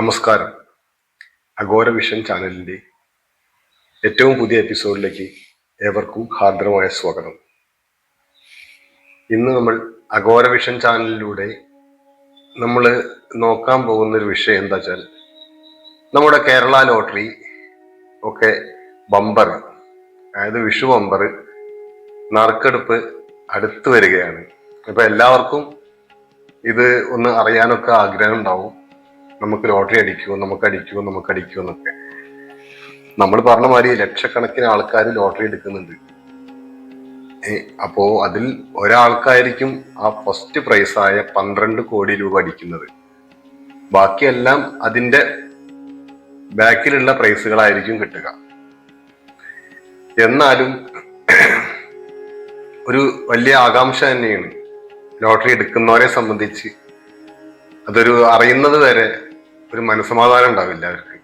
നമസ്കാരം. അഘോര വിഷൻ ചാനലിൻ്റെ ഏറ്റവും പുതിയ എപ്പിസോഡിലേക്ക് ഏവർക്കും ഹാർദവമായ സ്വാഗതം. ഇന്ന് നമ്മൾ അഘോര വിഷൻ ചാനലിലൂടെ നമ്മൾ നോക്കാൻ പോകുന്നൊരു വിഷയം എന്താ വെച്ചാൽ, നമ്മുടെ കേരള ലോട്ടറി ഒക്കെ ബമ്പർ, അതായത് വിഷു ബമ്പർ നറുക്കെടുപ്പ് അടുത്ത് വരികയാണ്. ഇപ്പൊ എല്ലാവർക്കും ഇത് ഒന്ന് അറിയാനൊക്കെ ആഗ്രഹം ഉണ്ടാവും. നമുക്ക് ലോട്ടറി അടിക്കുമോ, നമുക്ക് അടിക്കുമോ എന്നൊക്കെ. നമ്മൾ പറഞ്ഞ മാതിരി ലക്ഷക്കണക്കിന് ആൾക്കാർ ലോട്ടറി എടുക്കുന്നുണ്ട്. അപ്പോ അതിൽ ഒരാൾക്കായിരിക്കും ആ ഫസ്റ്റ് പ്രൈസായ 12 കോടി രൂപ അടിക്കുന്നത്. ബാക്കിയെല്ലാം അതിന്റെ ബാക്കിലുള്ള പ്രൈസുകളായിരിക്കും കിട്ടുക. എന്നാലും ഒരു വലിയ ആകാംക്ഷ തന്നെയാണ് ലോട്ടറി എടുക്കുന്നവരെ സംബന്ധിച്ച്. അതൊരു അറിയുന്നത് വരെ ഒരു മനസ്സമാധാനം ഉണ്ടാവില്ല അവർക്ക്.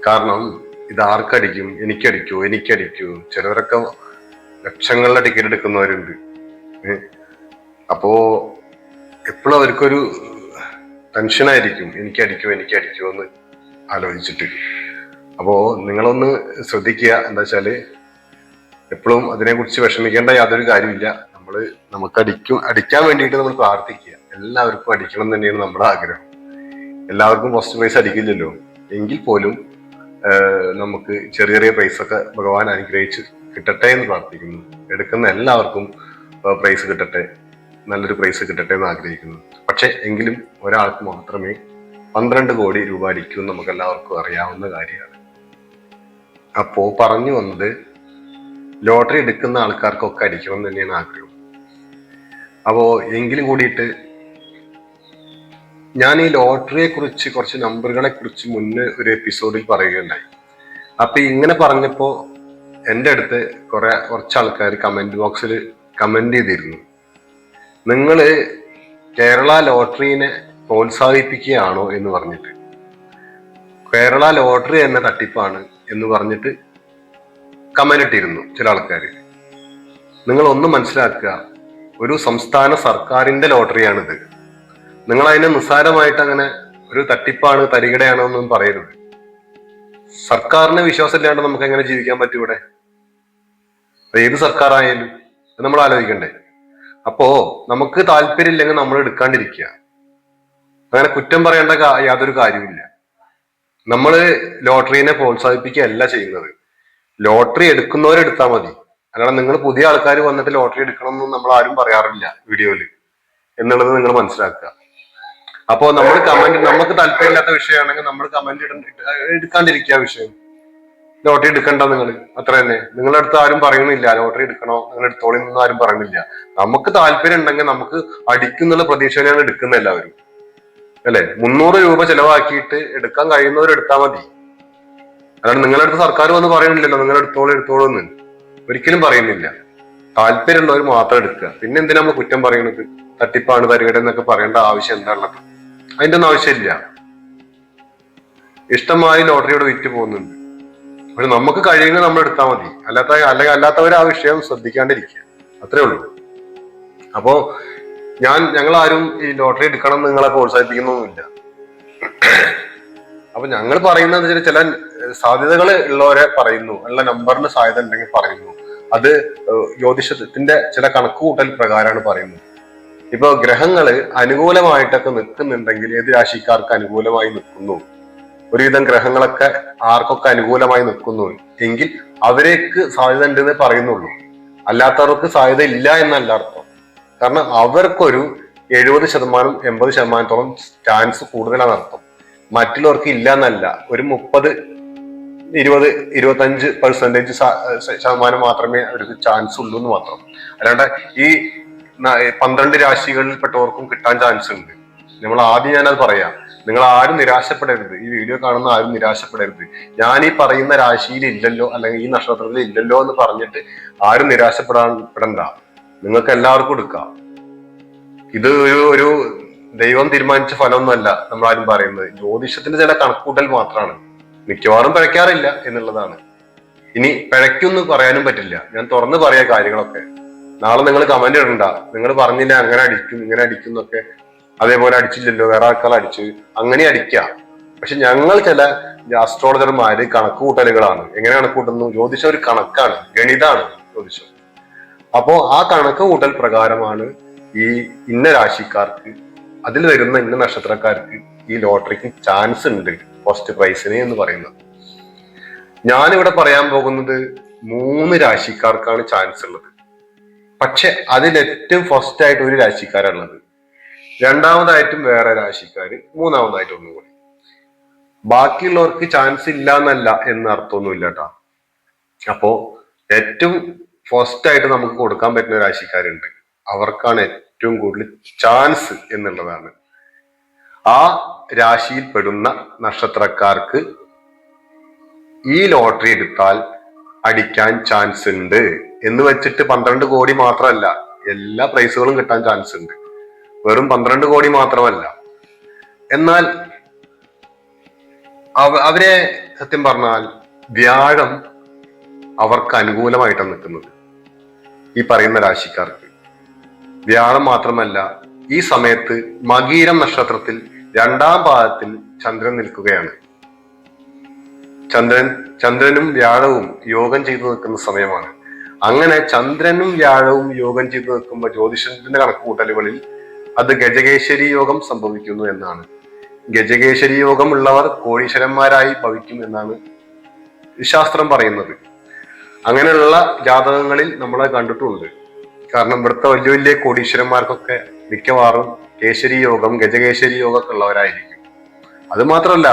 കാരണം ഇത് ആർക്കടിക്കും, എനിക്കടിക്കൂ. ചിലവരൊക്കെ ലക്ഷങ്ങളുടെ ടിക്കറ്റ് എടുക്കുന്നവരുണ്ട്. അപ്പോ എപ്പോഴും അവർക്കൊരു ടെൻഷനായിരിക്കും, എനിക്കടിക്കോ എന്ന് ആലോചിച്ചിട്ട്. അപ്പോ നിങ്ങളൊന്ന് ശ്രദ്ധിക്കുക. എന്താ വെച്ചാല്, എപ്പോഴും അതിനെക്കുറിച്ച് വിഷമിക്കേണ്ട യാതൊരു കാര്യമില്ല. നമുക്ക് അടിക്കാൻ വേണ്ടിയിട്ട് നമ്മൾ പ്രാർത്ഥിക്കുക. എല്ലാവർക്കും അടിക്കണം എന്ന് തന്നെയാണ് നമ്മുടെ ആഗ്രഹം. എല്ലാവർക്കും ഫസ്റ്റ് പ്രൈസ് അടിക്കില്ലല്ലോ, എങ്കിൽ പോലും നമുക്ക് ചെറിയ ചെറിയ പ്രൈസൊക്കെ ഭഗവാൻ അനുഗ്രഹിച്ച് കിട്ടട്ടെ എന്ന് പ്രാർത്ഥിക്കുന്നു. എടുക്കുന്ന എല്ലാവർക്കും പ്രൈസ് കിട്ടട്ടെ, നല്ലൊരു പ്രൈസ് കിട്ടട്ടെ എന്ന് ആഗ്രഹിക്കുന്നു. പക്ഷെ എങ്കിലും ഒരാൾക്ക് മാത്രമേ 12 കോടി രൂപ അടിക്കുമെന്ന് നമുക്ക് എല്ലാവർക്കും അറിയാവുന്ന കാര്യമാണ്. അപ്പോ പറഞ്ഞു വന്നത്, ലോട്ടറി എടുക്കുന്ന ആൾക്കാർക്കൊക്കെ അടിക്കണം എന്ന് തന്നെയാണ് ആഗ്രഹം. അപ്പോ എങ്കിലും കൂടിയിട്ട് ഞാൻ ഈ ലോട്ടറിയെ കുറിച്ച്, കുറച്ച് നമ്പറുകളെ കുറിച്ച് മുന്നേ ഒരു എപ്പിസോഡിൽ പറയുകയുണ്ടായി. അപ്പൊ ഇങ്ങനെ പറഞ്ഞപ്പോ എൻ്റെ അടുത്ത് കുറച്ച് ആൾക്കാർ കമന്റ് ബോക്സിൽ കമന്റ് ചെയ്തിരുന്നു, നിങ്ങള് കേരള ലോട്ടറിനെ പ്രോത്സാഹിപ്പിക്കുകയാണോ എന്ന് പറഞ്ഞിട്ട്. കേരള ലോട്ടറി എന്ന തട്ടിപ്പാണ് എന്ന് പറഞ്ഞിട്ട് കമന്റ് ഇട്ടിരുന്നു ചില ആൾക്കാർ. നിങ്ങൾ ഒന്ന് മനസ്സിലാക്കുക, ഒരു സംസ്ഥാന സർക്കാരിന്റെ ലോട്ടറിയാണിത്. നിങ്ങൾ അതിനെ നിസ്സാരമായിട്ട് അങ്ങനെ ഒരു തട്ടിപ്പാണ്, തരികിടയാണോ എന്നൊന്നും പറയരുത്. സർക്കാരിനെ വിശ്വാസമില്ലാണ്ട് നമുക്ക് എങ്ങനെ ജീവിക്കാൻ പറ്റും ഇവിടെ? ഏത് സർക്കാരായാലും നമ്മൾ ആലോചിക്കണ്ടേ? അപ്പോ നമുക്ക് താല്പര്യമില്ലെങ്കിൽ നമ്മൾ എടുക്കാണ്ടിരിക്കുക. അങ്ങനെ കുറ്റം പറയേണ്ട യാതൊരു കാര്യമില്ല. നമ്മള് ലോട്ടറിനെ പ്രോത്സാഹിപ്പിക്കുകയല്ല ചെയ്യുന്നത്. ലോട്ടറി എടുക്കുന്നവരെടുത്താൽ മതി. അല്ലാതെ നിങ്ങൾ പുതിയ ആൾക്കാർ വന്നിട്ട് ലോട്ടറി എടുക്കണം എന്ന് നമ്മൾ ആരും പറയാറില്ല വീഡിയോയില് എന്നുള്ളത് നിങ്ങൾ മനസ്സിലാക്കുക. അപ്പോ നമുക്ക് താല്പര്യമില്ലാത്ത വിഷയമാണെങ്കിൽ നമ്മൾ കമന്റ് എടുക്കാണ്ടിരിക്കുക. വിഷയം ലോട്ടറി എടുക്കണ്ട നിങ്ങൾ, അത്ര തന്നെ. നിങ്ങളുടെ അടുത്ത് ആരും പറയുന്നില്ല ലോട്ടറി എടുക്കണോ, നിങ്ങൾ എടുത്തോളി എന്നൊന്നും ആരും പറയുന്നില്ല. നമുക്ക് താല്പര്യം ഉണ്ടെങ്കിൽ നമുക്ക് അടിക്കുന്നുള്ള പ്രതീക്ഷയാണ് എടുക്കുന്ന എല്ലാവരും, അല്ലെ? 300 രൂപ ചെലവാക്കിയിട്ട് എടുക്കാൻ കഴിയുന്നവർ എടുത്താൽ മതി. അതാണ് നിങ്ങളുടെ അടുത്ത് സർക്കാർ വന്ന് പറയുന്നില്ലല്ലോ നിങ്ങൾ എടുത്തോളൂ എന്ന്, ഒരിക്കലും പറയുന്നില്ല. താല്പര്യമുള്ളവർ മാത്രം എടുക്കുക. പിന്നെ എന്തിനാ നമ്മൾ കുറ്റം പറയുന്നത്? തട്ടിപ്പാണ്, തരികട എന്നൊക്കെ പറയേണ്ട ആവശ്യം എന്താണുള്ളത്? അതിന്റെ ഒന്നും ആവശ്യമില്ല. ഇഷ്ടമായി ലോട്ടറിയോട് വിറ്റ് പോകുന്നുണ്ട്. പക്ഷെ നമുക്ക് കഴിയുന്നത് നമ്മൾ എടുത്താൽ മതി. അല്ലാത്തവർ ആ വിഷയം ശ്രദ്ധിക്കാണ്ടിരിക്കുക, അത്രേ ഉള്ളൂ. അപ്പോ ഞങ്ങളാരും ഈ ലോട്ടറി എടുക്കണം നിങ്ങളെ പ്രോത്സാഹിപ്പിക്കുന്നൊന്നുമില്ല. അപ്പൊ ഞങ്ങൾ പറയുന്നത് ചില സാധ്യതകൾ ഉള്ളവരെ പറയുന്നു, ഉള്ള നമ്പറിന് സാധ്യത ഉണ്ടെങ്കിൽ പറയുന്നു. അത് ജ്യോതിഷത്തിന്റെ ചില കണക്കുകൂട്ടൽ പ്രകാരമാണ് പറയുന്നത്. ഇപ്പൊ ഗ്രഹങ്ങള് അനുകൂലമായിട്ടൊക്കെ നിൽക്കുന്നുണ്ടെങ്കിൽ ഏത് രാശിക്കാർക്ക് അനുകൂലമായി നിൽക്കുന്നു, ഒരുവിധം ഗ്രഹങ്ങളൊക്കെ ആർക്കൊക്കെ അനുകൂലമായി നിൽക്കുന്നു എങ്കിൽ അവരേക്ക് സാധ്യത ഉണ്ടെന്ന് പറയുന്നുള്ളൂ. അല്ലാത്തവർക്ക് സാധ്യത ഇല്ല എന്നല്ല അർത്ഥം. കാരണം അവർക്കൊരു 70% 80% ചാൻസ് കൂടുതലാണ് അർത്ഥം. മറ്റുള്ളവർക്ക് ഇല്ല എന്നല്ല. ഒരു 30, 20, 25% മാത്രമേ അവർക്ക് ചാൻസ് ഉള്ളൂ എന്ന് മാത്രം. അല്ലാണ്ട് ഈ 12 രാശികളിൽപ്പെട്ടവർക്കും കിട്ടാൻ ചാൻസ് ഉണ്ട്. ഞാനത് പറയാം. നിങ്ങൾ ആരും നിരാശപ്പെടരുത്. ഈ വീഡിയോ കാണുന്ന ആരും നിരാശപ്പെടരുത്. ഞാൻ ഈ പറയുന്ന രാശിയിൽ ഇല്ലല്ലോ, അല്ലെങ്കിൽ ഈ നക്ഷത്രത്തിൽ ഇല്ലല്ലോ എന്ന് പറഞ്ഞിട്ട് ആരും നിരാശപ്പെടണ്ട. നിങ്ങൾക്ക് എല്ലാവർക്കും എടുക്കാം. ഇത് ഒരു ദൈവം തീരുമാനിച്ച ഫലമൊന്നുമല്ല നമ്മളാരും പറയുന്നത്. ജ്യോതിഷത്തിന്റെ ചില കണക്കൂട്ടൽ മാത്രമാണ്. മിക്കവാറും പിഴയ്ക്കാറില്ല എന്നുള്ളതാണ്. ഇനി പിഴയ്ക്കൊന്നും പറയാനും പറ്റില്ല. ഞാൻ തുറന്ന് പറയാ കാര്യങ്ങളൊക്കെ. നാളെ നിങ്ങൾ കമന്റ് ഇടണ്ട, നിങ്ങൾ പറഞ്ഞില്ല അങ്ങനെ അടിക്കും ഇങ്ങനെ അടിക്കും എന്നൊക്കെ. അതേപോലെ അടിച്ചില്ലല്ലോ, വേറെ ആൾക്കാർ അടിച്ചു, അങ്ങനെ അടിക്കാം. പക്ഷെ ഞങ്ങൾ ചില അസ്ട്രോളജർമാര് കണക്ക് കൂട്ടലുകളാണ്. എങ്ങനെ കണക്ക് കൂട്ടുന്നു? ജ്യോതിഷം ഒരു കണക്കാണ്, ഗണിതാണ് ജ്യോതിഷം. അപ്പോ ആ കണക്ക് കൂട്ടൽ പ്രകാരമാണ് ഈ ഇന്ന രാശിക്കാർക്ക്, അതിൽ വരുന്ന ഇന്ന നക്ഷത്രക്കാർക്ക് ഈ ലോട്ടറിക്ക് ചാൻസ് ഉണ്ട് ഫസ്റ്റ് പ്രൈസിന് എന്ന് പറയുന്നത്. ഞാനിവിടെ പറയാൻ പോകുന്നത് 3 രാശിക്കാർക്കാണ് ചാൻസ് ഉള്ളത്. പക്ഷെ അതിൽ ഏറ്റവും ഫസ്റ്റ് ആയിട്ട് ഒരു രാശിക്കാരുള്ളത്, രണ്ടാമതായിട്ടും വേറെ രാശിക്കാര്, മൂന്നാമതായിട്ട് ഒന്നുകൂടി. ബാക്കിയുള്ളവർക്ക് ചാൻസ് ഇല്ല എന്നല്ല എന്ന് അർത്ഥമൊന്നുമില്ല കേട്ടോ. അപ്പോ ഏറ്റവും ഫസ്റ്റ് ആയിട്ട് നമുക്ക് കൊടുക്കാൻ പറ്റുന്ന രാശിക്കാരുണ്ട്, അവർക്കാണ് ഏറ്റവും കൂടുതൽ ചാൻസ് എന്നുള്ളതാണ്. ആ രാശിയിൽ പെടുന്ന നക്ഷത്രക്കാർക്ക് ഈ ലോട്ടറി എടുത്താൽ അടിക്കാൻ ചാൻസ് ഉണ്ട് എന്ന് വെച്ചിട്ട് 12 കോടി മാത്രമല്ല, എല്ലാ പ്രൈസുകളും കിട്ടാൻ ചാൻസ് ഉണ്ട്. വെറും 12 കോടി മാത്രമല്ല. എന്നാൽ അവരെ സത്യം പറഞ്ഞാൽ വ്യാഴം അവർക്ക് അനുകൂലമായിട്ടാണ് നിൽക്കുന്നത്. ഈ പറയുന്ന രാശിക്കാർക്ക് വ്യാഴം മാത്രമല്ല, ഈ സമയത്ത് മകീരം നക്ഷത്രത്തിൽ 2ാം പാദത്തിൽ ചന്ദ്രൻ നിൽക്കുകയാണ്. ചന്ദ്രനും വ്യാഴവും യോഗം ചെയ്തു നിൽക്കുന്ന സമയമാണ്. അങ്ങനെ ചന്ദ്രനും വ്യാഴവും യോഗം ചെയ്തു നിൽക്കുമ്പോൾ ജ്യോതിഷത്തിന്റെ കണക്കുകൂട്ടലുകളിൽ അത് ഗജകേശ്വരി യോഗം സംഭവിക്കുന്നു എന്നാണ്. ഗജകേശ്വരി യോഗം ഉള്ളവർ കോടീശ്വരന്മാരായി ഭവിക്കും എന്നാണ് ശാസ്ത്രം പറയുന്നത്. അങ്ങനെയുള്ള ജാതകങ്ങളിൽ നമ്മളെ കണ്ടിട്ടുണ്ട്. കാരണം ഇവിടുത്തെ വലിയ വലിയ കോടീശ്വരന്മാർക്കൊക്കെ മിക്കവാറും കേശരി യോഗം, ഗജകേശ്വരി യോഗം ഒക്കെ ഉള്ളവരായിരിക്കും. അത് മാത്രമല്ല,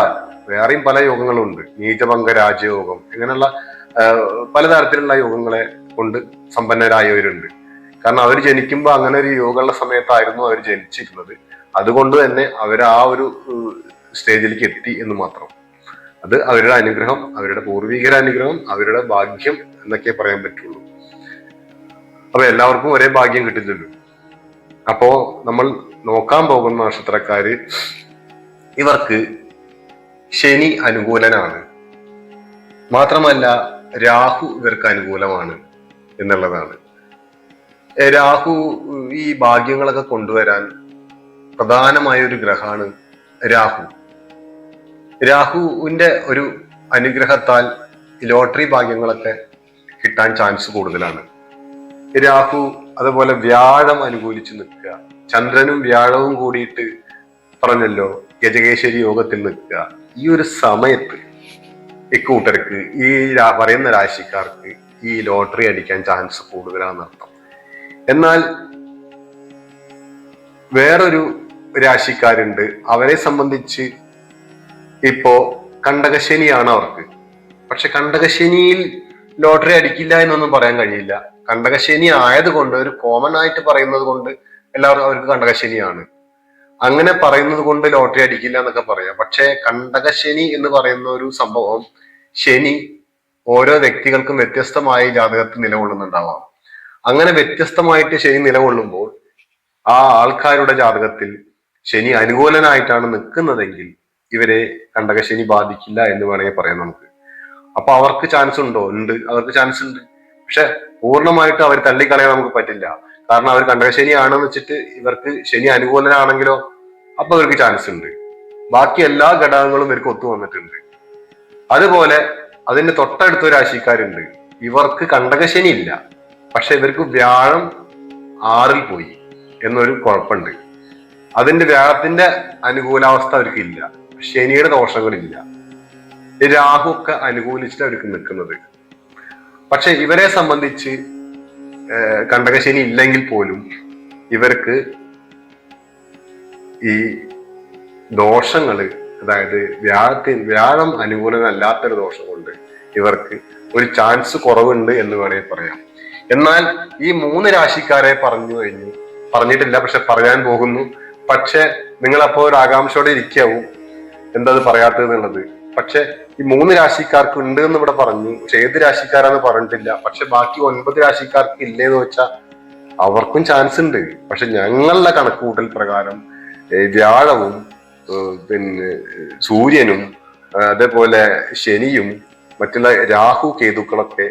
വേറെയും പല യോഗങ്ങളുണ്ട്. നീചഭംഗ രാജയോഗം, ഇങ്ങനെയുള്ള പലതരത്തിലുള്ള യോഗങ്ങളെ കൊണ്ട് സമ്പന്നരായവരുണ്ട്. കാരണം അവർ ജനിക്കുമ്പോൾ അങ്ങനെ ഒരു യോഗമുള്ള സമയത്തായിരുന്നു അവർ ജനിച്ചിരുന്നത്. അതുകൊണ്ട് തന്നെ അവർ ആ ഒരു സ്റ്റേജിലേക്ക് എത്തി എന്ന് മാത്രം. അത് അവരുടെ അനുഗ്രഹം, അവരുടെ പൂർവികരുടെ അനുഗ്രഹം, അവരുടെ ഭാഗ്യം എന്നൊക്കെ പറയാൻ പറ്റുള്ളൂ. അപ്പൊ എല്ലാവർക്കും ഒരേ ഭാഗ്യം കിട്ടില്ലല്ലോ. അപ്പോ നമ്മൾ നോക്കാൻ പോകുന്ന നക്ഷത്രക്കാര്, ഇവർക്ക് ശനി അനുകൂലനാണ്. മാത്രമല്ല രാഹു ഇവർക്ക് അനുകൂലമാണ് എന്നുള്ളതാണ്. രാഹു ഈ ഭാഗ്യങ്ങളൊക്കെ കൊണ്ടുവരാൻ പ്രധാനമായ ഒരു ഗ്രഹമാണ് രാഹു. രാഹുവിന്റെ ഒരു അനുഗ്രഹത്താൽ ലോട്ടറി ഭാഗ്യങ്ങളൊക്കെ കിട്ടാൻ ചാൻസ് കൂടുതലാണ്. രാഹു അതുപോലെ വ്യാഴം അനുകൂലിച്ച് നിൽക്കുക, ചന്ദ്രനും വ്യാഴവും കൂടിയിട്ട് പറഞ്ഞല്ലോ ഗജകേശ്വരി യോഗത്തിൽ നിൽക്കുക. ഈ ഒരു സമയത്ത് ഇക്കൂട്ടർക്ക്, ഈ പറയുന്ന രാശിക്കാർക്ക് ഈ ലോട്ടറി അടിക്കാൻ ചാൻസ് കൂടുതലാണെന്നർത്ഥം. എന്നാൽ വേറൊരു രാശിക്കാരുണ്ട്, അവരെ സംബന്ധിച്ച് ഇപ്പോ കണ്ടകശനിയാണ് അവർക്ക്. പക്ഷെ കണ്ടകശനിയിൽ ലോട്ടറി അടിക്കില്ല എന്നൊന്നും പറയാൻ കഴിയില്ല. കണ്ടകശനി ആയതുകൊണ്ട്, ഒരു കോമൺ ആയിട്ട് പറയുന്നത് കൊണ്ട് എല്ലാവരും അവർക്ക് കണ്ടകശനിയാണ്. അങ്ങനെ പറയുന്നത് കൊണ്ട് ലോട്ടറി അടിക്കില്ല എന്നൊക്കെ പറയാം. പക്ഷെ കണ്ടകശനി എന്ന് പറയുന്ന ഒരു സംഭവം, ശനി ഓരോ വ്യക്തികൾക്കും വ്യത്യസ്തമായി ജാതകത്തിൽ നിലകൊള്ളുന്നുണ്ടാവാം. അങ്ങനെ വ്യത്യസ്തമായിട്ട് ശനി നിലകൊള്ളുമ്പോൾ ആ ആൾക്കാരുടെ ജാതകത്തിൽ ശനി അനുകൂലനായിട്ടാണ് നിൽക്കുന്നതെങ്കിൽ ഇവരെ കണ്ടകശനി ബാധിക്കില്ല എന്ന് വേണമെങ്കിൽ പറയാം നമുക്ക്. അപ്പൊ അവർക്ക് ചാൻസ് ഉണ്ടോ? ഉണ്ട്, അവർക്ക് ചാൻസ് ഉണ്ട്. പക്ഷെ പൂർണ്ണമായിട്ട് അവർ തള്ളിക്കളയാൻ നമുക്ക് പറ്റില്ല. കാരണം അവർ കണ്ടകശനി ആണെന്ന് വെച്ചിട്ട് ഇവർക്ക് ശനി അനുകൂലനാണെങ്കിലോ അപ്പൊ ഇവർക്ക് ചാൻസ് ഉണ്ട്. ബാക്കി എല്ലാ ഘടകങ്ങളും ഇവർക്ക് ഒത്തു വന്നിട്ടുണ്ട്. അതുപോലെ അതിന്റെ തൊട്ടടുത്ത രാശിക്കാരുണ്ട്, ഇവർക്ക് കണ്ടകശനി ഇല്ല, പക്ഷെ ഇവർക്ക് വ്യാഴം 6ൽ പോയി എന്നൊരു കുഴപ്പമുണ്ട്. അതിന്റെ വ്യാഴത്തിന്റെ അനുകൂലാവസ്ഥ അവർക്ക് ഇല്ല, ശനിയുടെ ദോഷങ്ങളില്ല. രാഹു ഒക്കെ അനുകൂലിച്ചിട്ട് അവർക്ക് നിൽക്കുന്നത്. പക്ഷെ ഇവരെ സംബന്ധിച്ച് കണ്ടകശനി ഇല്ലെങ്കിൽ പോലും ഇവർക്ക് ഈ ദോഷങ്ങള്, അതായത് വ്യാഴം അനുകൂലമല്ലാത്തൊരു ദോഷം കൊണ്ട് ഇവർക്ക് ഒരു ചാൻസ് കുറവുണ്ട് എന്ന് വേണമെങ്കിൽ പറയാം. എന്നാൽ ഈ 3 രാശിക്കാരെ പറഞ്ഞിട്ടില്ല, പക്ഷെ പറയാൻ പോകുന്നു. പക്ഷെ നിങ്ങളപ്പോ ഒരു ആകാംക്ഷയോടെ ഇരിക്കാവും എന്താ അത് പറയാത്തത് എന്നുള്ളത്. പക്ഷെ ഈ 3 രാശിക്കാർക്ക് ഉണ്ട് എന്ന് ഇവിടെ പറഞ്ഞു. പക്ഷെ ഏത് രാശിക്കാരാന്ന് പറഞ്ഞിട്ടില്ല. പക്ഷെ ബാക്കി 9 രാശിക്കാർക്ക് ഇല്ലേന്ന് വെച്ചാൽ അവർക്കും ചാൻസ് ഉണ്ട്. പക്ഷെ ഞങ്ങളുടെ കണക്കുകൂട്ടൽ പ്രകാരം വ്യാഴവും പിന്നെ സൂര്യനും അതേപോലെ ശനിയും മറ്റുള്ള രാഹു കേതുക്കളൊക്കെ,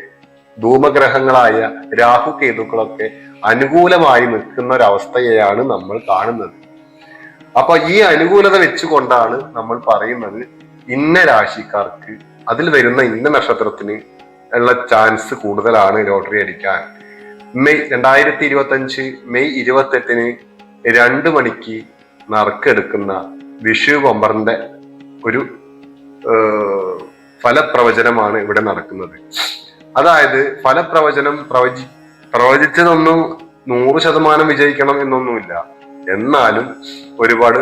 ധൂമഗ്രഹങ്ങളായ രാഹു കേതുക്കളൊക്കെ അനുകൂലമായി നിൽക്കുന്ന ഒരവസ്ഥയെയാണ് നമ്മൾ കാണുന്നത്. അപ്പൊ ഈ അനുകൂലത വെച്ചുകൊണ്ടാണ് നമ്മൾ പറയുന്നത് ഇന്ന രാശിക്കാർക്ക് അതിൽ വരുന്ന ഇന്ന നക്ഷത്രത്തിന് ഉള്ള ചാൻസ് കൂടുതലാണ് ലോട്ടറി അടിക്കാൻ. 2025 മെയ് 28 2 മണിക്ക് നറുക്കെടുക്കുന്ന വിഷു ബമ്പറിന്റെ ഒരു ഫലപ്രവചനമാണ് ഇവിടെ നടക്കുന്നത്. അതായത് ഫലപ്രവചനം പ്രവചിച്ചതൊന്നും 100% വിജയിക്കണം എന്നൊന്നുമില്ല. എന്നാലും ഒരുപാട്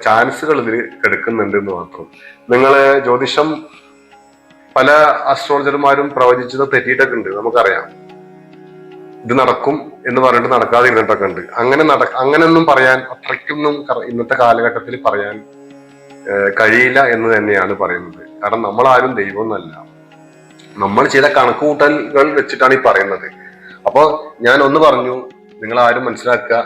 ചാൻസുകൾ ഇതിൽ കിടക്കുന്നുണ്ട് എന്ന് മാത്രം. നിങ്ങള് ജ്യോതിഷം പല അസ്ട്രോളജർമാരും പ്രവചിച്ചത് തെറ്റിയിട്ടൊക്കെ ഉണ്ട്, നമുക്കറിയാം. ഇത് നടക്കും എന്ന് പറഞ്ഞിട്ട് നടക്കാതിരുന്നിട്ടൊക്കെ ഉണ്ട്. അങ്ങനെയൊന്നും പറയാൻ അത്രയ്ക്കൊന്നും ഇന്നത്തെ കാലഘട്ടത്തിൽ പറയാൻ കഴിയില്ല എന്ന് തന്നെയാണ് പറയുന്നത്. കാരണം നമ്മളാരും ദൈവമൊന്നല്ല, നമ്മൾ ചില കണക്കുകൂട്ടലുകൾ വെച്ചിട്ടാണ് ഈ പറയുന്നത്. അപ്പോ ഞാൻ ഒന്ന് പറഞ്ഞു, നിങ്ങൾ ആരും മനസ്സിലാക്കുക,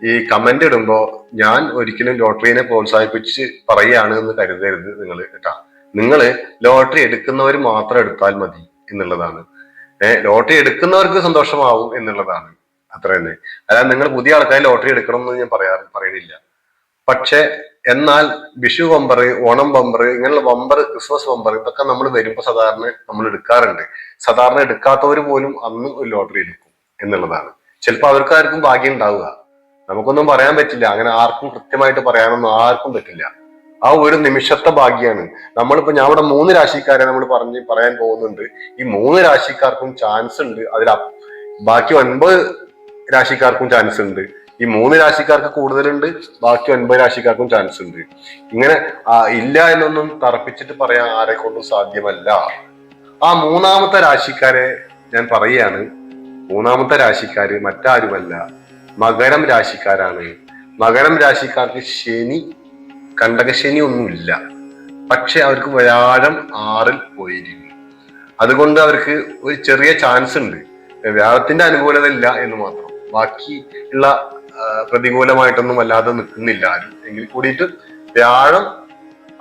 ഈ കമന്റ് ഇടുമ്പോ ഞാൻ ഒരിക്കലും ലോട്ടറിനെ പ്രോത്സാഹിപ്പിച്ച് പറയുകയാണ് എന്ന് കരുതരുത് നിങ്ങൾ കേട്ടാ. നിങ്ങള് ലോട്ടറി എടുക്കുന്നവർ മാത്രം എടുത്താൽ മതി എന്നുള്ളതാണ്. ലോട്ടറി എടുക്കുന്നവർക്ക് സന്തോഷമാവും എന്നുള്ളതാണ്, അത്ര തന്നെ. അല്ലാതെ നിങ്ങൾ പുതിയ ആൾക്കാർ ലോട്ടറി എടുക്കണം എന്ന് ഞാൻ പറയുന്നില്ല. പക്ഷെ എന്നാൽ വിഷു ബമ്പർ, ഓണം ബമ്പർ, ഇങ്ങനെയുള്ള ബമ്പർ, ക്രിസ്മസ് ബമ്പർ, ഇതൊക്കെ നമ്മൾ വരുമ്പോൾ സാധാരണ നമ്മൾ എടുക്കാറുണ്ട്. സാധാരണ എടുക്കാത്തവർ പോലും അന്ന് ഒരു ലോട്ടറി എടുക്കും എന്നുള്ളതാണ്. ചിലപ്പോൾ അവർക്കാർക്കും ഭാഗ്യം ഉണ്ടാവുക, നമുക്കൊന്നും പറയാൻ പറ്റില്ല. അങ്ങനെ ആർക്കും കൃത്യമായിട്ട് പറയാനൊന്നും ആർക്കും പറ്റില്ല. ആ ഒരു നിമിഷത്തെ ഭാഗ്യാണ്. ഞാൻ ഇവിടെ 3 രാശിക്കാരെ നമ്മൾ പറയാൻ പോകുന്നുണ്ട്. ഈ 3 രാശിക്കാർക്കും ചാൻസ് ഉണ്ട്. ബാക്കി 9 രാശിക്കാർക്കും ചാൻസ് ഉണ്ട്. ഈ 3 രാശിക്കാർക്ക് കൂടുതലുണ്ട്, ബാക്കി 9 രാശിക്കാർക്കും ചാൻസ് ഉണ്ട്. ഇങ്ങനെ ഇല്ല എന്നൊന്നും തറപ്പിച്ചിട്ട് പറയാൻ ആരെ കൊണ്ടും സാധ്യമല്ല. ആ 3ാമത്തെ രാശിക്കാരെ ഞാൻ പറയുകയാണ്. 3ാമത്തെ രാശിക്കാര് മറ്റാരുമല്ല, മകരം രാശിക്കാരാണ്. മകരം രാശിക്കാർക്ക് കണ്ടകശനി ഒന്നുമില്ല. പക്ഷെ അവർക്ക് വ്യാഴം 6-ൽ പോയിരിക്കുന്നു. അതുകൊണ്ട് അവർക്ക് ഒരു ചെറിയ ചാൻസ് ഉണ്ട്. വ്യാഴത്തിന്റെ അനുകൂലത ഇല്ല എന്ന് മാത്രം. ബാക്കി ഉള്ള പ്രതികൂലമായിട്ടൊന്നും വല്ലാതെ നിൽക്കുന്നില്ല ആരും. എങ്കിൽ കൂടിയിട്ട് വ്യാഴം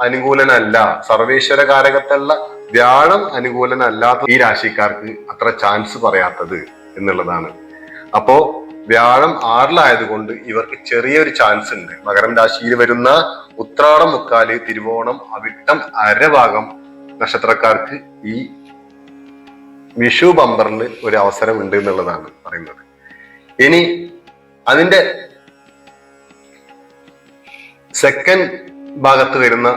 അനുകൂലനല്ല, സർവേശ്വര കാരകത്തുള്ള വ്യാഴം അനുകൂലനല്ലാത്ത ഈ രാശിക്കാർക്ക് അത്ര ചാൻസ് പറയാത്തത് എന്നുള്ളതാണ്. അപ്പോ വ്യാഴം 6-ലായതുകൊണ്ട് ഇവർക്ക് ചെറിയൊരു ചാൻസ് ഉണ്ട്. മകരം രാശിയിൽ വരുന്ന ഉത്രാടം, മുക്കാല്, തിരുവോണം, അവിട്ടം, അരഭാഗം നക്ഷത്രക്കാർക്ക് ഈ വിഷു ബമ്പറിന് ഒരു അവസരം ഉണ്ട് എന്നുള്ളതാണ് പറയുന്നത്. ഇനി അതിന്റെ സെക്കൻഡ് ഭാഗത്ത് വരുന്ന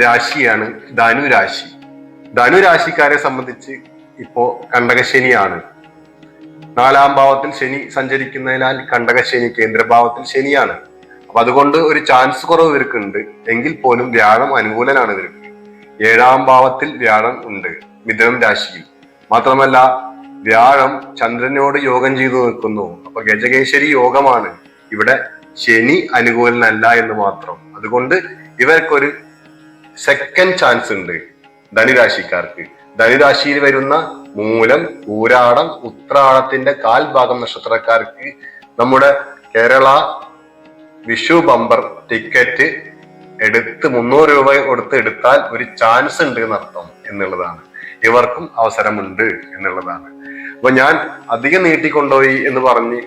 രാശിയാണ് ധനുരാശി. ധനുരാശിക്കാരെ സംബന്ധിച്ച് ഇപ്പോ കണ്ടകശനിയാണ്. 4-ാം ഭാവത്തിൽ ശനി സഞ്ചരിക്കുന്നതിനാൽ കണ്ടകശനി, കേന്ദ്രഭാവത്തിൽ ശനിയാണ്. അപ്പൊ അതുകൊണ്ട് ഒരു ചാൻസ് കുറവ് ഇവർക്കുണ്ട്. എങ്കിൽ പോലും വ്യാഴം അനുകൂലനാണ് ഇവർക്ക്. 7-ാം ഭാവത്തിൽ വ്യാഴം ഉണ്ട്, മിഥുനം രാശിയിൽ. മാത്രമല്ല വ്യാഴം ചന്ദ്രനോട് യോഗം ചെയ്തു നിൽക്കുന്നു. അപ്പൊ ഗജകേശ്വരി യോഗമാണ്. ഇവിടെ ശനി അനുകൂലനല്ല എന്ന് മാത്രം. അതുകൊണ്ട് ഇവർക്കൊരു സെക്കൻഡ് ചാൻസ് ഉണ്ട് ധനുരാശിക്കാർക്ക്. ധനുരാശിയിൽ വരുന്ന മൂലം, പൂരാടം, ഉത്രാടത്തിന്റെ 1/4 ഭാഗം നക്ഷത്രക്കാർക്ക് നമ്മുടെ കേരള വിഷു ബമ്പർ ടിക്കറ്റ് എടുത്ത് 300 രൂപ കൊടുത്ത് എടുത്താൽ ഒരു ചാൻസ് ഉണ്ട് എന്നർത്ഥം എന്നുള്ളതാണ്. ഇവർക്കും അവസരമുണ്ട് എന്നുള്ളതാണ്. അപ്പൊ ഞാൻ അധികം നീട്ടിക്കൊണ്ടുപോയി എന്ന് പറഞ്ഞ്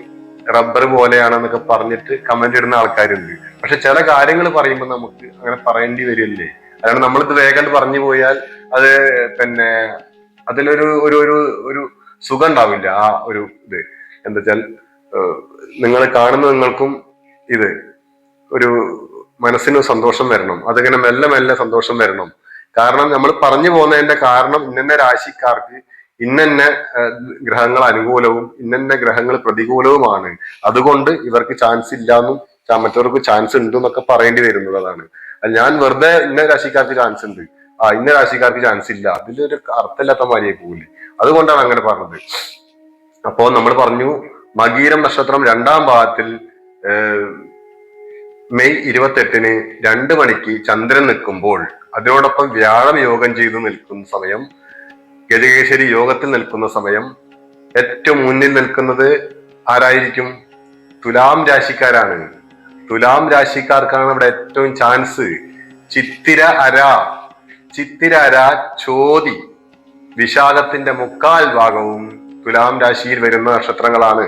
റബ്ബർ പോലെയാണെന്നൊക്കെ പറഞ്ഞിട്ട് കമന്റ് ഇടുന്ന ആൾക്കാരുണ്ട്. പക്ഷെ ചില കാര്യങ്ങൾ പറയുമ്പോൾ നമുക്ക് അങ്ങനെ പറയേണ്ടി വരില്ലേ? അതാണ് നമ്മളിത് വേഗം പറഞ്ഞു പോയാൽ അത് പിന്നെ അതിലൊരു ഒരു ഒരു ഒരു സുഖം ഉണ്ടാവില്ല. ആ ഒരു ഇത് എന്താ വെച്ചാൽ നിങ്ങൾ കാണുന്ന നിങ്ങൾക്കും ഇത് ഒരു മനസ്സിന് സന്തോഷം വരണം. അതിങ്ങനെ മെല്ലെ മെല്ലെ സന്തോഷം വരണം. കാരണം നമ്മൾ പറഞ്ഞു പോകുന്നതിന്റെ കാരണം ഇന്ന രാശിക്കാർക്ക് ഇന്ന ഗ്രഹങ്ങൾ അനുകൂലവും ഇന്ന ഗ്രഹങ്ങൾ പ്രതികൂലവുമാണ്. അതുകൊണ്ട് ഇവർക്ക് ചാൻസ് ഇല്ലാന്നും മറ്റവർക്ക് ചാൻസ് ഉണ്ട് എന്നൊക്കെ പറയേണ്ടി വരുന്നതാണ്. ഞാൻ വെറുതെ ഇന്ന രാശിക്കാർക്ക് ചാൻസ് ഉണ്ട്, ഇന്ന രാശിക്കാർക്ക് ചാൻസ് ഇല്ല, അതിലൊരു അർത്ഥമില്ലാത്ത മാതിരിയായി പോകില്ലേ. അതുകൊണ്ടാണ് അങ്ങനെ പറഞ്ഞത്. അപ്പോ നമ്മൾ പറഞ്ഞു മകീരം നക്ഷത്രം 2-ാം ഭാവത്തിൽ മെയ് 28 2 മണിക്ക് ചന്ദ്രൻ നിൽക്കുമ്പോൾ അതിനോടൊപ്പം വ്യാഴം യോഗം ചെയ്തു നിൽക്കുന്ന സമയം, ഗജകേശ്വരി യോഗത്തിൽ നിൽക്കുന്ന സമയം, ഏറ്റവും മുന്നിൽ നിൽക്കുന്നത് ആരായിരിക്കും? തുലാം രാശിക്കാരാണ്. തുലാം രാശിക്കാർക്കാണ് ഇവിടെ ഏറ്റവും ചാൻസ്. ചിത്തിര അര, ചോതി, വിശാഖത്തിന്റെ 3/4 ഭാഗവും തുലാം രാശിയിൽ വരുന്ന നക്ഷത്രങ്ങളാണ്.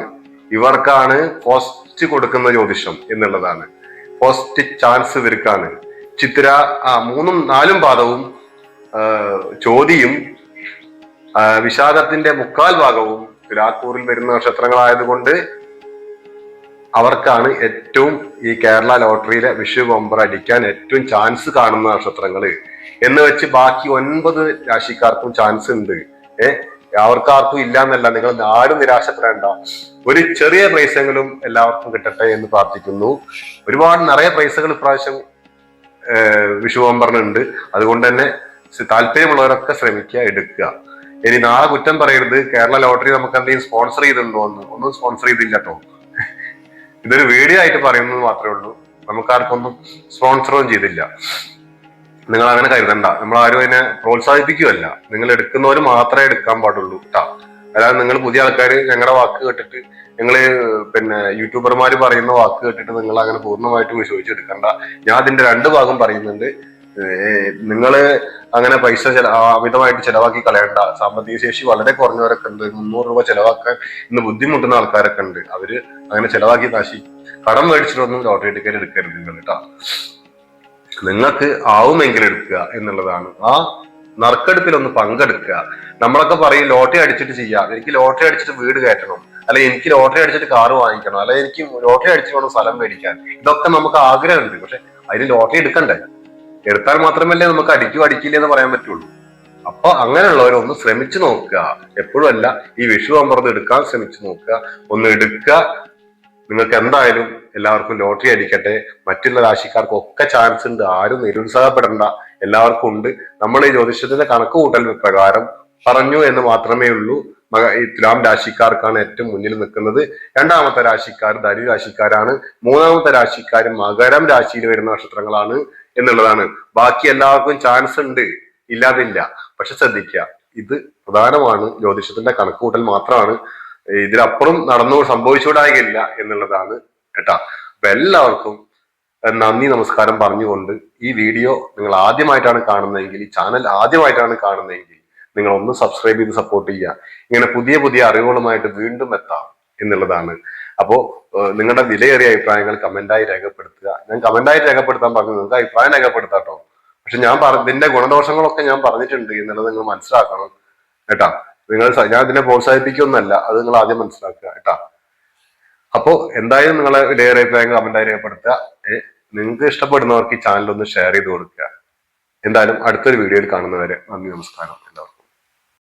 ഇവർക്കാണ് പോസ്റ്റ് കൊടുക്കുന്ന ജ്യോതിഷം എന്നുള്ളതാണ്. Post chance ഇവർക്കാണ്. ചിത്തിര 3ഉം 4ഉം പാദവും, ചോതിയും വിശാഖത്തിന്റെ 3/4 ഭാഗവും തുലാക്കൂറിൽ വരുന്ന നക്ഷത്രങ്ങളായതുകൊണ്ട് അവർക്കാണ് ഏറ്റവും ഈ കേരള ലോട്ടറിയിലെ വിഷു ബമ്പർ അടിക്കാൻ ഏറ്റവും ചാൻസ് കാണുന്ന നക്ഷത്രങ്ങൾ എന്ന് വെച്ച് ബാക്കി 9 രാശിക്കാർക്കും ചാൻസ് ഉണ്ട്. അവർക്കാർക്കും ഇല്ല എന്നല്ല. നിങ്ങൾ ആരും നിരാശപ്പെടേണ്ട. ഒരു ചെറിയ പ്രൈസെങ്കിലും എല്ലാവർക്കും കിട്ടട്ടെ എന്ന് പ്രാർത്ഥിക്കുന്നു. ഒരുപാട് നിറയെ പ്രൈസുകൾ ഇപ്രാവശ്യം വിഷു ബമ്പറിനുണ്ട്. അതുകൊണ്ട് തന്നെ താല്പര്യമുള്ളവരൊക്കെ ശ്രമിക്കുക, എടുക്കുക. ഇനി നാളെ കുറ്റം പറയരുത്, കേരള ലോട്ടറി നമുക്ക് എന്തെങ്കിലും സ്പോൺസർ ചെയ്തിട്ടുണ്ടോ എന്ന്. ഒന്നും സ്പോൺസർ ചെയ്തില്ല കേട്ടോ. ഇതൊരു വീഡിയോ ആയിട്ട് പറയുന്നത് മാത്രമേ ഉള്ളൂ. നമുക്കാർക്കൊന്നും സ്പോൺസറും ചെയ്തില്ല. നിങ്ങൾ അങ്ങനെ കരുതണ്ട. നമ്മൾ ആരും അതിനെ പ്രോത്സാഹിപ്പിക്കുകയല്ല. നിങ്ങൾ എടുക്കുന്നവർ മാത്രമേ എടുക്കാൻ പാടുള്ളൂ കേട്ടോ. അല്ലാതെ നിങ്ങൾ പുതിയ ആൾക്കാർ ഞങ്ങളുടെ വാക്ക് കേട്ടിട്ട്, നിങ്ങള് യൂട്യൂബർമാര് പറയുന്ന വാക്ക് കേട്ടിട്ട് നിങ്ങൾ അങ്ങനെ പൂർണ്ണമായിട്ടും വിശ്വസിച്ചെടുക്കണ്ട. ഞാൻ അതിന്റെ 2 ഭാഗം പറയുന്നുണ്ട്. നിങ്ങള് അങ്ങനെ പൈസ അമിതമായിട്ട് ചെലവാക്കി കളയണ്ട. സാമ്പത്തിക ശേഷി വളരെ കുറഞ്ഞവരൊക്കെ ഉണ്ട്. 300 രൂപ ചെലവാക്കാൻ ഇന്ന് ബുദ്ധിമുട്ടുന്ന ആൾക്കാരൊക്കെ ഉണ്ട്. അവര് അങ്ങനെ ചെലവാക്കി കടം മേടിച്ചിട്ടൊന്നും ലോട്ടറി ടിക്കറ്റ് എടുക്കരുത് നിങ്ങൾ കേട്ടോ. നിങ്ങൾക്ക് ആവുമെങ്കിൽ എടുക്കുക എന്നുള്ളതാണ്. ആ നറുക്കെടുപ്പിലൊന്ന് പങ്കെടുക്കുക. നമ്മളൊക്കെ പറയും ലോട്ടറി അടിച്ചിട്ട് ചെയ്യാം, എനിക്ക് ലോട്ടറി അടിച്ചിട്ട് വീട് കയറ്റണം, അല്ലെ എനിക്ക് ലോട്ടറി അടിച്ചിട്ട് കാറ് വാങ്ങിക്കണം, അല്ലെ എനിക്ക് ലോട്ടറി അടിച്ചിട്ട് വേണം സ്ഥലം മേടിക്കാൻ. ഇതൊക്കെ നമുക്ക് ആഗ്രഹമുണ്ട്. പക്ഷെ അതിന് ലോട്ടറി എടുക്കണ്ടേ? എടുത്താൽ മാത്രമല്ലേ നമുക്ക് അടിക്കില്ല എന്ന് പറയാൻ പറ്റുള്ളൂ. അപ്പൊ അങ്ങനെയുള്ളവരൊന്ന് ശ്രമിച്ചു നോക്കുക. എപ്പോഴും അല്ല, ഈ വിഷു ബമ്പർ എടുക്കാൻ ശ്രമിച്ചു നോക്കുക. ഒന്ന് എടുക്കുക. നിങ്ങൾക്ക് എന്തായാലും എല്ലാവർക്കും ലോട്ടറി അടിക്കട്ടെ. മറ്റുള്ള രാശിക്കാർക്കൊക്കെ ചാൻസ് ഉണ്ട്. ആരും നിരുത്സാഹപ്പെടേണ്ട. എല്ലാവർക്കും ഉണ്ട്. നമ്മൾ ഈ ജ്യോതിഷത്തിന്റെ കണക്ക് കൂട്ടൽ പ്രകാരം പറഞ്ഞു എന്ന് മാത്രമേ ഉള്ളൂ. ഈ തുലാം രാശിക്കാർക്കാണ് ഏറ്റവും മുന്നിൽ നിൽക്കുന്നത്. 2ാമത്തെ രാശിക്കാർ ധനു രാശിക്കാരാണ്. 3ാമത്തെ രാശിക്കാർ മകരം രാശിയിൽ വരുന്ന നക്ഷത്രങ്ങളാണ് എന്നുള്ളതാണ്. ബാക്കി എല്ലാവർക്കും ചാൻസ് ഉണ്ട്, ഇല്ലാതില്ല. പക്ഷെ ശ്രദ്ധിക്കുക, ഇത് പ്രധാനമാണ്. ജ്യോതിഷത്തിന്റെ കണക്കുകൂട്ടൽ മാത്രമാണ്. ഇതിലപ്പുറം സംഭവിച്ചുകൂടായില്ല എന്നുള്ളതാണ് കേട്ടാ. അപ്പൊ എല്ലാവർക്കും നന്ദി, നമസ്കാരം പറഞ്ഞുകൊണ്ട് ഈ വീഡിയോ നിങ്ങൾ ആദ്യമായിട്ടാണ് കാണുന്നതെങ്കിൽ, ഈ ചാനൽ ആദ്യമായിട്ടാണ് കാണുന്നതെങ്കിൽ നിങ്ങൾ ഒന്ന് സബ്സ്ക്രൈബ് ചെയ്ത് സപ്പോർട്ട് ചെയ്യുക. ഇങ്ങനെ പുതിയ പുതിയ അറിവുകളുമായിട്ട് വീണ്ടും എത്താം എന്നുള്ളതാണ്. അപ്പോ നിങ്ങളുടെ വിലയേറിയ അഭിപ്രായങ്ങൾ കമന്റായി രേഖപ്പെടുത്തുക. ഞാൻ കമന്റായി രേഖപ്പെടുത്താൻ പറഞ്ഞു, നിങ്ങൾക്ക് അഭിപ്രായം രേഖപ്പെടുത്താട്ടോ. പക്ഷെ ഇതിന്റെ ഗുണദോഷങ്ങളൊക്കെ ഞാൻ പറഞ്ഞിട്ടുണ്ട് എന്നുള്ളത് നിങ്ങൾ മനസ്സിലാക്കണം കേട്ടാ. ഞാൻ ഇതിനെ പ്രോത്സാഹിപ്പിക്കൊന്നല്ല, അത് നിങ്ങൾ ആദ്യം മനസ്സിലാക്കുക കേട്ടാ. അപ്പോ എന്തായാലും നിങ്ങളെ വിലയേറിയ അഭിപ്രായങ്ങൾ കമന്റായി രേഖപ്പെടുത്തുക. നിങ്ങൾക്ക് ഇഷ്ടപ്പെടുന്നവർക്ക് ഈ ചാനൽ ഒന്ന് ഷെയർ ചെയ്ത് കൊടുക്കുക. എന്തായാലും അടുത്തൊരു വീഡിയോയിൽ കാണുന്നവരെ നന്ദി, നമസ്കാരം എല്ലാവർക്കും.